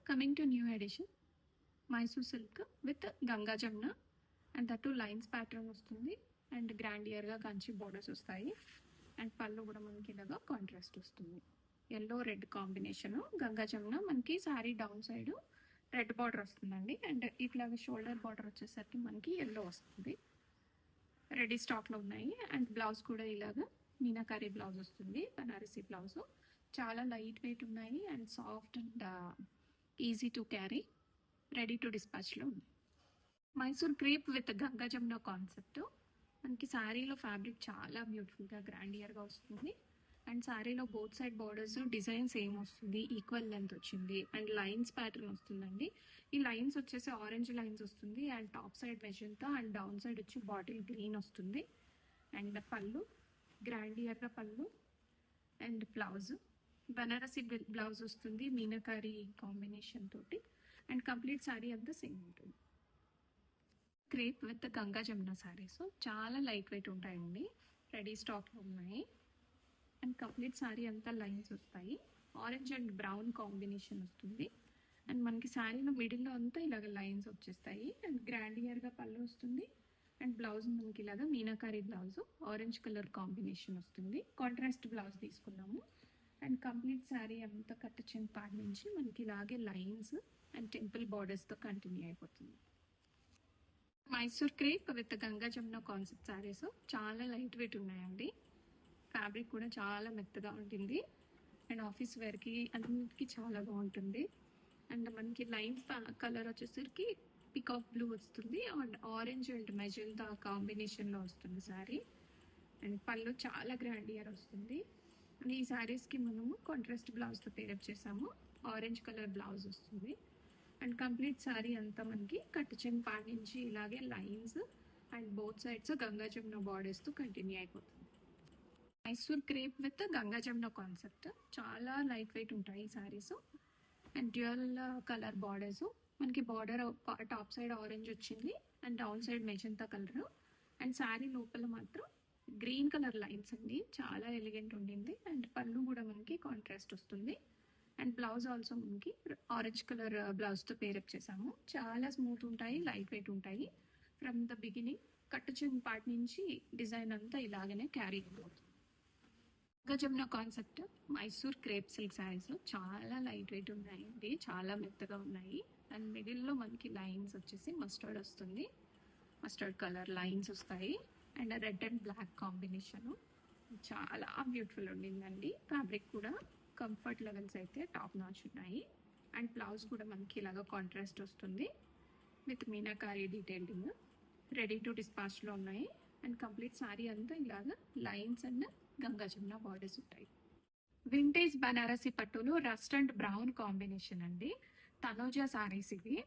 Coming to new edition, Mysore silk with Ganga Jamna and that too lines pattern వస్తుంది and grandeur గా Kanchi borders వస్తాయి and పళ్ళు కూడా మనకి ఇలాగా కాంట్రాస్ట్ వస్తుంది. Yellow red combination. Ganga Jamuna మనకి sorry down side red border వస్తుందండి అండ్ ఇట్లాగా షోల్డర్ బార్డర్ వచ్చేసరికి మనకి ఎల్లో వస్తుంది. రెడీ స్టాక్ లో ఉన్నాయి అండ్ బ్లౌజ్ కూడా ఇలాగా మీనాకారీ బ్లౌజ్ వస్తుంది. బనారసి బ్లౌజ్ చాలా లైట్ వెయిట్ ఉన్నాయి and soft and easy to carry, ready to dispatch లో ఉంది. Mysore crepe with Ganga Jamuna concept. మనకి శారీలో ఫ్యాబ్రిక్ చాలా బ్యూటిఫుల్గా గ్రాండియర్గా వస్తుంది అండ్ శారీలో both side borders design same వస్తుంది, ఈక్వల్ లెంత్ వచ్చింది అండ్ లైన్స్ ప్యాటర్న్ వస్తుందండి. ఈ లైన్స్ వచ్చేసి ఆరెంజ్ లైన్స్ వస్తుంది and top side magenta and down side వచ్చి బాటిల్ గ్రీన్ వస్తుంది అండ్ పళ్ళు గ్రాండియర్గా పళ్ళు అండ్ బ్లౌజ్ బనారసి బ్లౌజ్ వస్తుంది మీనాకారీ కాంబినేషన్ తోటి అండ్ కంప్లీట్ శారీ అంతా సేమ్ ఉంటుంది. క్రేప్ విత్ గంగా జమున శారీస్ చాలా లైట్ వెయిట్ ఉంటాయండి, రెడీ స్టాక్లో ఉన్నాయి అండ్ కంప్లీట్ శారీ అంతా లైన్స్ వస్తాయి. ఆరెంజ్ అండ్ బ్రౌన్ కాంబినేషన్ వస్తుంది అండ్ మనకి శారీలో మిడిల్లో అంతా ఇలాగ లైన్స్ వచ్చేస్తాయి అండ్ గ్రాండియర్గా పళ్ళు వస్తుంది అండ్ బ్లౌజ్ మనకి ఇలాగా meenakari blouse orange colour combination వస్తుంది. కాంట్రాస్ట్ బ్లౌజ్ తీసుకున్నాము అండ్ కంప్లీట్ శారీ అంతా కట్ చెంగ్ పార్ట్ నుంచి మనకి ఇలాగే లైన్స్ అండ్ టెంపుల్ బార్డర్స్తో కంటిన్యూ అయిపోతుంది. Mysore crepe with Ganga Jamuna concept saris చాలా లైట్ వెయిట్ ఉన్నాయండి. ఫ్యాబ్రిక్ కూడా చాలా మెత్తగా ఉంటుంది అండ్ ఆఫీస్ వేర్కి అన్నిటికీ చాలా బాగుంటుంది అండ్ మనకి లైన్స్ కలర్ వచ్చేసరికి పికాక్ బ్లూ వస్తుంది అండ్ ఆరెంజ్ అండ్ మెజెంటా కాంబినేషన్లో వస్తుంది శారీ అండ్ పళ్ళు చాలా గ్రాండియర్ వస్తుంది. ఈ శారీస్కి మనము కాంట్రాస్ట్ బ్లౌజ్తో పేరప్ చేసాము, ఆరెంజ్ కలర్ బ్లౌజ్ వస్తుంది అండ్ కంప్లీట్ శారీ అంతా మనకి కట్ చెంగ్ పార్ట్ నుంచి ఇలాగే lines and both sides Ganga Jamuna బార్డర్స్తో కంటిన్యూ అయిపోతుంది. Mysore crepe with Ganga Jamuna concept చాలా లైట్ వెయిట్ ఉంటాయి ఈ saris and dual colour borders. మనకి బార్డర్ టాప్ సైడ్ ఆరెంజ్ వచ్చింది and down side magenta colour and sari లోపల మాత్రం గ్రీన్ కలర్ లైన్స్ అండి, చాలా ఎలిగెంట్ ఉండింది అండ్ పళ్ళు కూడా మనకి కాంట్రాస్ట్ వస్తుంది అండ్ బ్లౌజ్ ఆల్సో మనకి ఆరెంజ్ కలర్ బ్లౌజ్తో పేరప్ చేసాము. చాలా స్మూత్ ఉంటాయి, లైట్ వెయిట్ ఉంటాయి. ఫ్రమ్ ద బిగినింగ్ కట్ చెంగ్ పార్ట్ నుంచి డిజైన్ అంతా ఇలాగనే క్యారీ అవుతుంది. Ganga Jamuna concept Mysore crepe silk saris చాలా లైట్ వెయిట్ ఉన్నాయండి, చాలా మెత్తగా ఉన్నాయి అండ్ మిడిల్లో మనకి లైన్స్ వచ్చేసి మస్టర్డ్ వస్తుంది, మస్టర్డ్ కలర్ లైన్స్ వస్తాయి and red and black combination చాలా బ్యూటిఫుల్ ఉండిందండి. ఫ్యాబ్రిక్ కూడా కంఫర్ట్ లెవెల్స్ అయితే టాప్ నాచ్ ఉన్నాయి అండ్ బ్లౌజ్ కూడా మనకి ఇలాగ కాంట్రాస్ట్ వస్తుంది with meenakari detailing, ready to డిస్పాచ్లో ఉన్నాయి అండ్ కంప్లీట్ శారీ అంతా ఇలాగ lines and Ganga Jamuna borders ఉంటాయి. వింటేజ్ బనారసి పట్టులో రస్ట్ అండ్ బ్రౌన్ కాంబినేషన్ అండి. తనూజా శారీస్ ఇవి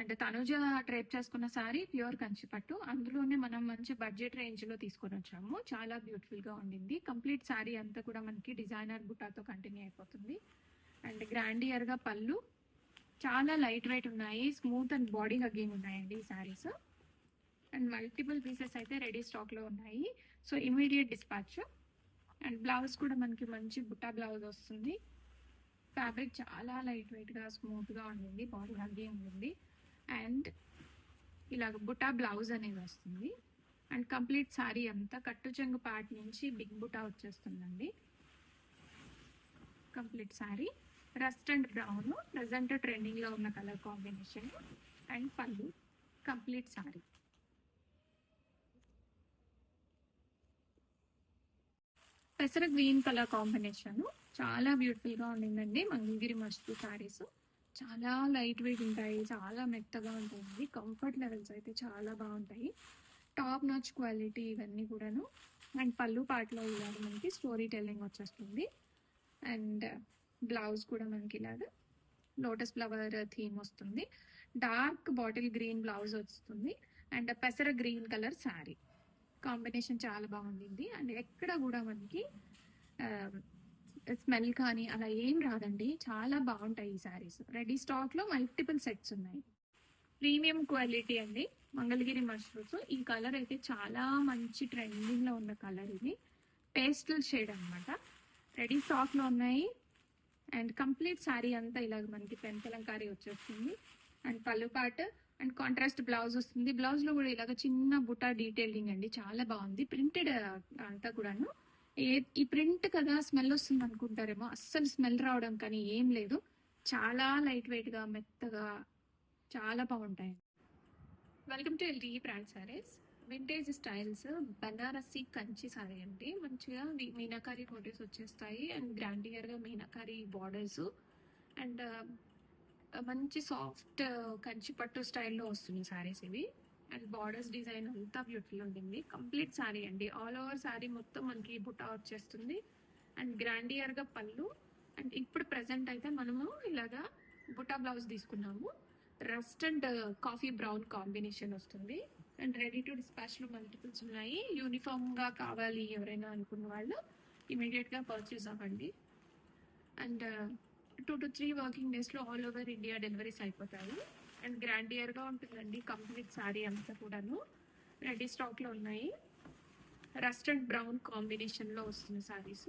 అండ్ తనూజా డ్రైప్ చేసుకున్న శారీ ప్యూర్ కంచి పట్టు, అందులోనే మనం మంచి బడ్జెట్ రేంజ్లో తీసుకొని వచ్చాము. చాలా బ్యూటిఫుల్గా ఉండింది. కంప్లీట్ శారీ అంతా కూడా మనకి డిజైనర్ బుటాతో కంటిన్యూ అయిపోతుంది అండ్ గ్రాండియర్గా పళ్ళు చాలా లైట్ వెయిట్ ఉన్నాయి, స్మూత్ అండ్ బాడీ హగ్గింగ్ ఉన్నాయండి ఈ శారీస్ అండ్ మల్టిపుల్ పీసెస్ అయితే రెడీ స్టాక్లో ఉన్నాయి. So immediate dispatch and blouse కూడా మనకి మంచి బుట్టా బ్లౌజ్ వస్తుంది. ఫ్యాబ్రిక్ చాలా లైట్ వెయిట్గా స్మూత్గా ఉండింది, బాడీ హగ్గింగ్ ఉంది అండ్ ఇలాగ బుటా బ్లౌజ్ అనేది వస్తుంది అండ్ కంప్లీట్ శారీ అంతా కట్టు చెంగు పార్ట్ నుంచి బిగ్ బుటా వచ్చేస్తుందండి. Complete sari rust and brown present ట్రెండింగ్లో ఉన్న కలర్ కాంబినేషన్ అండ్ పళ్ళు కంప్లీట్ శారీ. పెసర గ్రీన్ కలర్ కాంబినేషన్ చాలా బ్యూటిఫుల్గా ఉండిందండి. మంగళగిరి మస్తు శారీస్ చాలా లైట్ వెయిట్ ఉంటాయి, చాలా మెత్తగా ఉంటుంది, కంఫర్ట్ లెవెల్స్ అయితే చాలా బాగుంటాయి, టాప్ నాచ్ క్వాలిటీ ఇవన్నీ కూడాను అండ్ పళ్ళు పార్ట్లో ఇలాగ మనకి స్టోరీ టెల్లింగ్ వచ్చేస్తుంది అండ్ బ్లౌజ్ కూడా మనకి ఇలాగ లోటస్ ఫ్లవర్ థీమ్ వస్తుంది. డార్క్ బాటిల్ గ్రీన్ బ్లౌజ్ వస్తుంది అండ్ పెసర గ్రీన్ కలర్ శారీ కాంబినేషన్ చాలా బాగుండింది అండ్ ఎక్కడ కూడా మనకి స్మెల్ కానీ అలా ఏం రాదండి, చాలా బాగుంటాయి ఈ శారీస్. రెడీ స్టాక్లో మల్టిపుల్ సెట్స్ ఉన్నాయి. ప్రీమియం క్వాలిటీ అండి మంగళగిరి మష్రూమ్స్. ఈ కలర్ అయితే చాలా మంచి ట్రెండింగ్లో ఉన్న కలర్, ఇది పేస్టల్ షేడ్ అనమాట. రెడీ స్టాక్లో ఉన్నాయి అండ్ కంప్లీట్ శారీ అంతా ఇలాగ మనకి పెంతలంకారీ వచ్చేస్తుంది. అండ్ పళ్ళు పార్ట్ అండ్ కాంట్రాస్ట్ బ్లౌజ్ వస్తుంది. బ్లౌజ్ లో కూడా ఇలాగ చిన్న బుటా డీటెయిలింగ్ అండి, చాలా బాగుంది. ప్రింటెడ్ అంతా కూడాను. ఈ ప్రింట్ కదా స్మెల్ వస్తుంది అనుకుంటారేమో, అస్సలు స్మెల్ రావడం కానీ ఏం లేదు. చాలా లైట్ వెయిట్ గా మెత్తగా చాలా బాగుంటాయి. Welcome to LT brand saris. Vintage styles Banarasi Kanchi sorry అండి. మంచిగా మీనాకారి బోర్డర్స్ వచ్చేస్తాయి అండ్ గ్రాండియర్ గా మీనాకారి బార్డర్స్ అండ్ మంచి సాఫ్ట్ కంచి పట్టు స్టైల్లో వస్తుంది సారీస్ ఇవి. అండ్ బార్డర్స్ డిజైన్ అంతా బ్యూటిఫుల్ ఉంటుంది. కంప్లీట్ సారీ అండి, ఆల్ ఓవర్ సారీ మొత్తం మనకి బుటా వచ్చేస్తుంది అండ్ గ్రాండియర్ గా పళ్ళు. అండ్ ఇప్పుడు ప్రెసెంట్ అయితే మనము ఇలాగా బుటా బ్లౌజ్ తీసుకున్నాము. Rust and coffee brown combination వస్తుంది. అండ్ రెడీ టు డిస్పాచ్ లో మల్టిపుల్స్ ఉన్నాయి. యూనిఫామ్ గా కావాలి ఎవరైనా అనుకున్న వాళ్ళు ఇమీడియట్ గా పర్చేస్ అవ్వండి. అండ్ 2 to 3 వర్కింగ్ డేస్ లో ఆల్ ఓవర్ ఇండియా డెలివరీస్ అయిపోతాయి. అండ్ గ్రాండియర్ గా ఉంటుందండి కంప్లీట్ సారీ అంతా కూడాను. రెడీ స్టాక్ లో ఉన్నాయి. రస్ట్ అండ్ బ్రౌన్ కాంబినేషన్ లో వస్తుంది సారీస్.